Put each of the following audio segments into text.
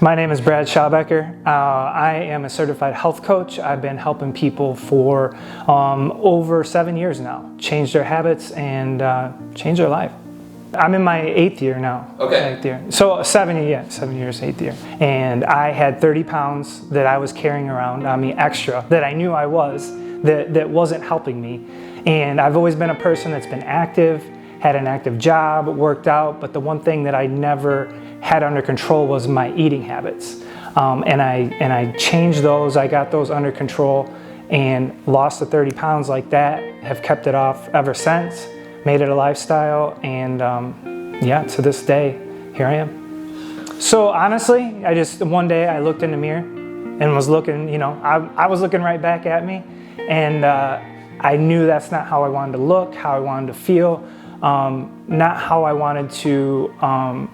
My name is Brad Schabacker. I am a certified health coach. I've been helping people for over 7 years now, change their habits and change their life. I'm in my 8th year now. Okay. 8th year. So 7 years, 8th year. And I had 30 pounds that I was carrying around on me extra, that I knew I was, that wasn't helping me. And I've always been a person that's been active, had an active job, worked out, but the one thing that I never had under control was my eating habits. And I changed those, I got those under control and lost the 30 pounds like that, have kept it off ever since, made it a lifestyle, and yeah, to this day, here I am. So honestly, one day I looked in the mirror and was looking, I was looking right back at me, and I knew that's not how I wanted to look, how I wanted to feel, not how I wanted to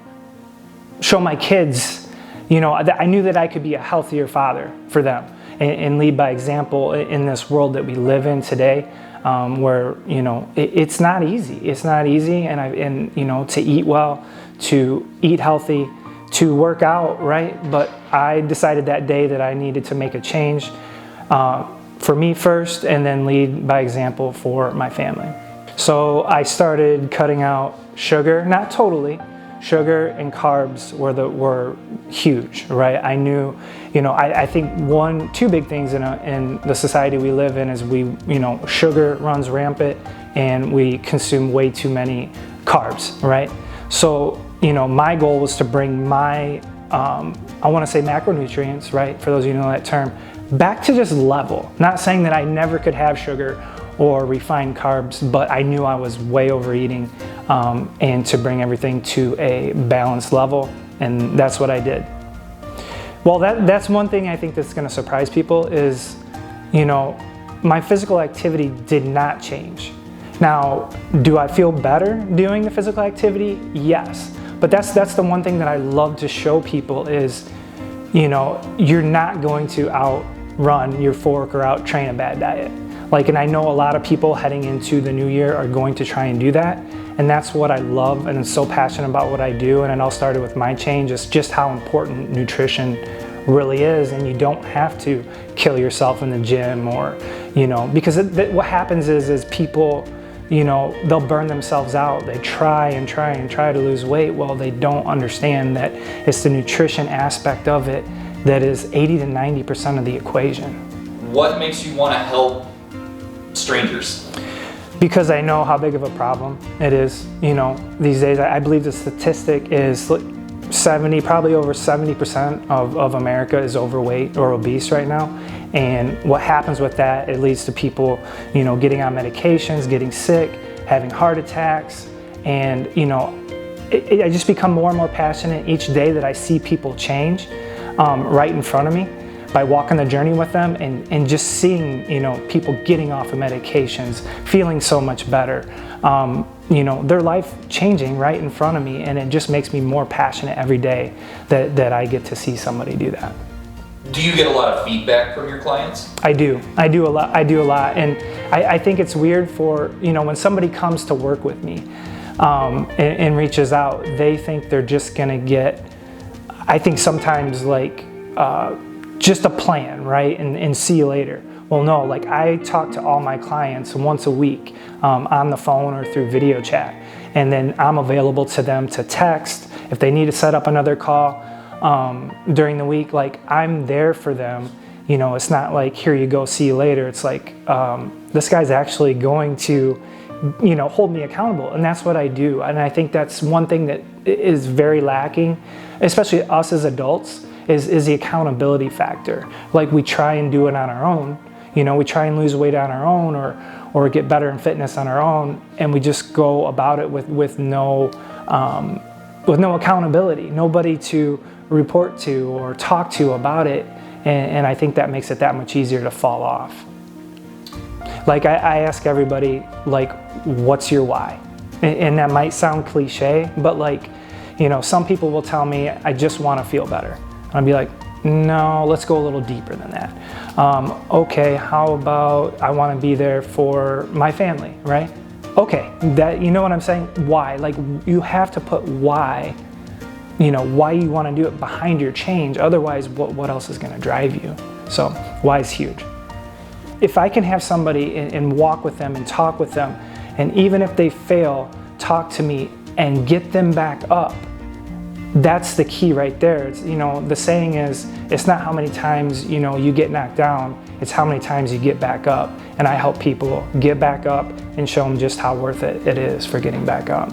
show my kids, I knew that I could be a healthier father for them and lead by example in this world that we live in today, where, it's not easy. It's not easy, and to eat well, to eat healthy, to work out, right? But I decided that day that I needed to make a change for me first, and then lead by example for my family. So I started cutting out sugar, not totally. Sugar and carbs were huge, right? I knew, I think two big things in the society we live in is sugar runs rampant and we consume way too many carbs, right? So, my goal was to bring my, I want to say macronutrients, right? For those of you who know that term, back to just level. Not saying that I never could have sugar or refined carbs, but I knew I was way overeating, and to bring everything to a balanced level, and that's what I did. Well, that's one thing I think that's going to surprise people is, my physical activity did not change. Now, do I feel better doing the physical activity? Yes, but that's the one thing that I love to show people is, you're not going to outrun your fork or out train a bad diet. And I know a lot of people heading into the new year are going to try and do that. And that's what I love, and I'm so passionate about what I do. And it all started with my change, is just how important nutrition really is. And you don't have to kill yourself in the gym or, because what happens is people, they'll burn themselves out. They try and try and try to lose weight. Well, they don't understand that it's the nutrition aspect of it that is 80 to 90% of the equation. What makes you want to help strangers? Because I know how big of a problem it is. These days, I believe the statistic is probably over 70% of America is overweight or obese right now. And what happens with that, it leads to people, getting on medications, getting sick, having heart attacks. And, I just become more and more passionate each day that I see people change right in front of me, by walking the journey with them and just seeing, people getting off of medications, feeling so much better, their life changing right in front of me. And it just makes me more passionate every day that I get to see somebody do that. Do you get a lot of feedback from your clients? I do a lot. And I think it's weird for, when somebody comes to work with me and reaches out, they think they're just gonna get, I think sometimes just a plan, right? And see you later. Well, no, I talk to all my clients once a week on the phone or through video chat. And then I'm available to them to text if they need to set up another call during the week. I'm there for them. It's not like, here you go, see you later. It's this guy's actually going to, hold me accountable. And that's what I do. And I think that's one thing that is very lacking, especially us as adults, is the accountability factor. We try and do it on our own. We try and lose weight on our own or get better in fitness on our own, and we just go about it with no accountability, nobody to report to or talk to about it, and I think that makes it that much easier to fall off. I ask everybody, what's your why? And that might sound cliche, but some people will tell me, I just want to feel better. I'd be like, no, let's go a little deeper than that. Okay, how about I want to be there for my family, right? Okay, that, you know what I'm saying? Why? You have to put why why you want to do it behind your change. Otherwise, what else is going to drive you? So why is huge. If I can have somebody and walk with them and talk with them, and even if they fail, talk to me and get them back up, that's the key right there. It's, the saying is, it's not how many times, you get knocked down, it's how many times you get back up. And I help people get back up and show them just how worth it is for getting back up.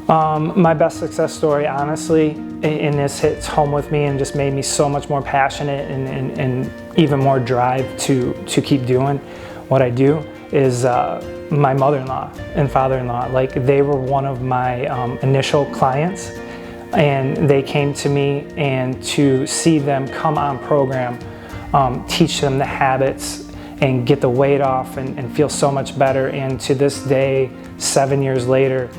My best success story, honestly, and this hits home with me and just made me so much more passionate and even more drive to keep doing what I do, is my mother-in-law and father-in-law. Like, they were one of my initial clients, and they came to me, and to see them come on program, teach them the habits and get the weight off and feel so much better. And to this day, 7 years later,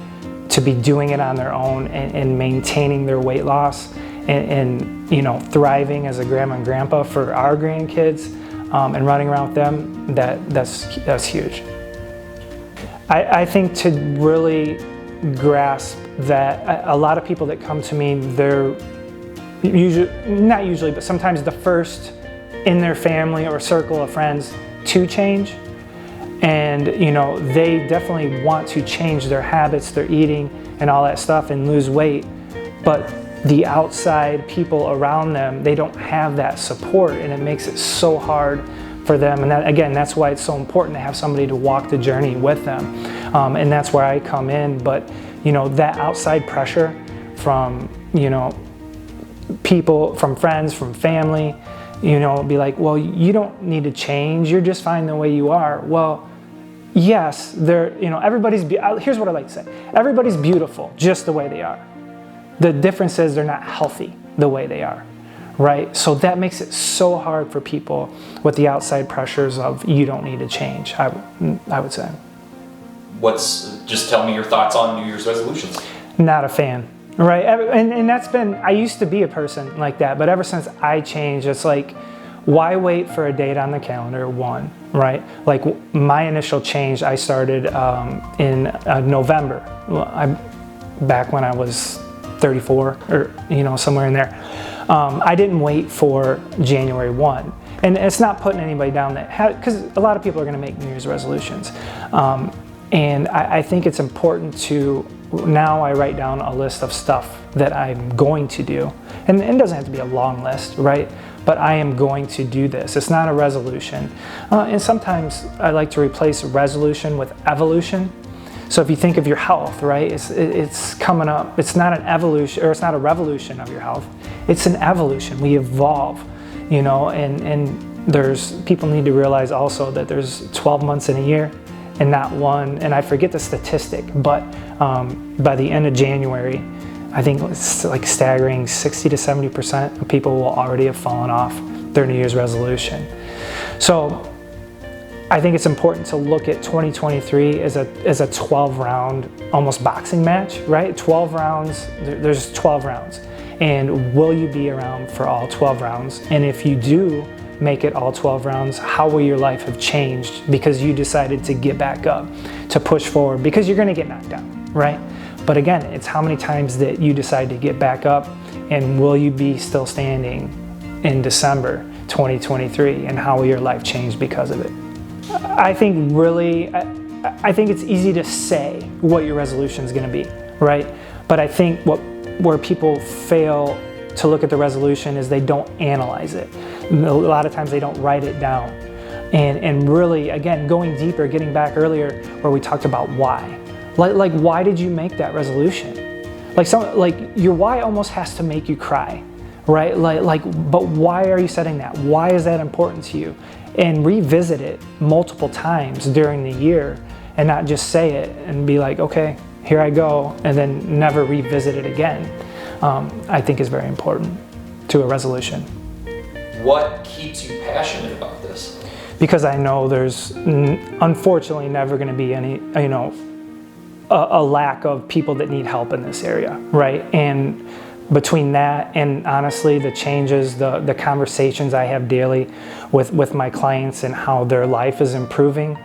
to be doing it on their own and maintaining their weight loss and thriving as a grandma and grandpa for our grandkids, and running around with them, that's huge. I think to really grasp that, a lot of people that come to me, they're not usually, but sometimes the first in their family or circle of friends to change. And they definitely want to change their habits, their eating and all that stuff, and lose weight. But the outside people around them, they don't have that support, and it makes it so hard for them. And that's why it's so important to have somebody to walk the journey with them. And that's where I come in. But that outside pressure from people, from friends, from family, be like, well, you don't need to change, you're just fine the way you are. Well, yes, everybody's, here's what I like to say. Everybody's beautiful just the way they are. The difference is they're not healthy the way they are, right? So that makes it so hard for people with the outside pressures of, you don't need to change, I would say. Just tell me your thoughts on New Year's resolutions. Not a fan. Right, and that's been, I used to be a person like that, but ever since I changed, it's like, why wait for a date on the calendar, one, right? Like, my initial change, I started in November, back when I was 34, or somewhere in there. I didn't wait for January 1. And it's not putting anybody down because a lot of people are gonna make New Year's resolutions. And I think it's important to, now I write down a list of stuff that I'm going to do. And it doesn't have to be a long list, right? But I am going to do this. It's not a resolution. And sometimes I like to replace resolution with evolution. So if you think of your health, right? It's coming up. It's not an evolution, or it's not a revolution of your health. It's an evolution. We evolve, and there's, people need to realize also that there's 12 months in a year, and not one, and I forget the statistic, but by the end of January, I think it's like staggering 60 to 70% of people will already have fallen off their New Year's resolution. So I think it's important to look at 2023 as a 12-round, almost boxing match, right? 12 rounds, there's 12 rounds. And will you be around for all 12 rounds? And if you do make it all 12 rounds, how will your life have changed because you decided to get back up, to push forward, because you're gonna get knocked down, right? But again, it's how many times that you decide to get back up, and will you be still standing in December 2023, and how will your life change because of it? I think really, I think it's easy to say what your resolution is gonna be, right? But I think where people fail to look at the resolution is they don't analyze it. A lot of times they don't write it down. And really, again, going deeper, getting back earlier where we talked about why. Like why did you make that resolution? Like your why almost has to make you cry, right? But why are you setting that? Why is that important to you? And revisit it multiple times during the year, and not just say it and be like, okay, here I go, and then never revisit it again. I think is very important to a resolution. What keeps you passionate about this? Because I know there's unfortunately never going to be any, a lack of people that need help in this area, right? And between that and honestly the changes, the conversations I have daily with my clients and how their life is improving,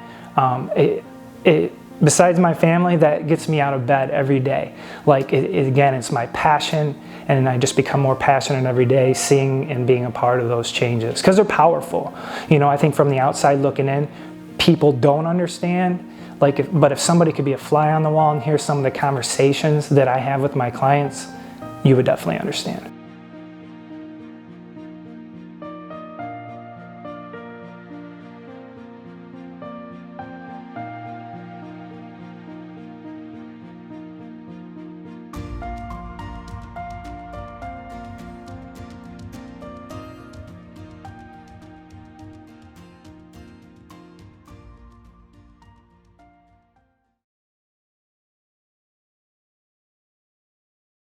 it besides my family, that gets me out of bed every day. Like, again, it's my passion, and I just become more passionate every day, seeing and being a part of those changes, because they're powerful. You know, I think from the outside looking in, people don't understand. Like, but if somebody could be a fly on the wall and hear some of the conversations that I have with my clients, you would definitely understand.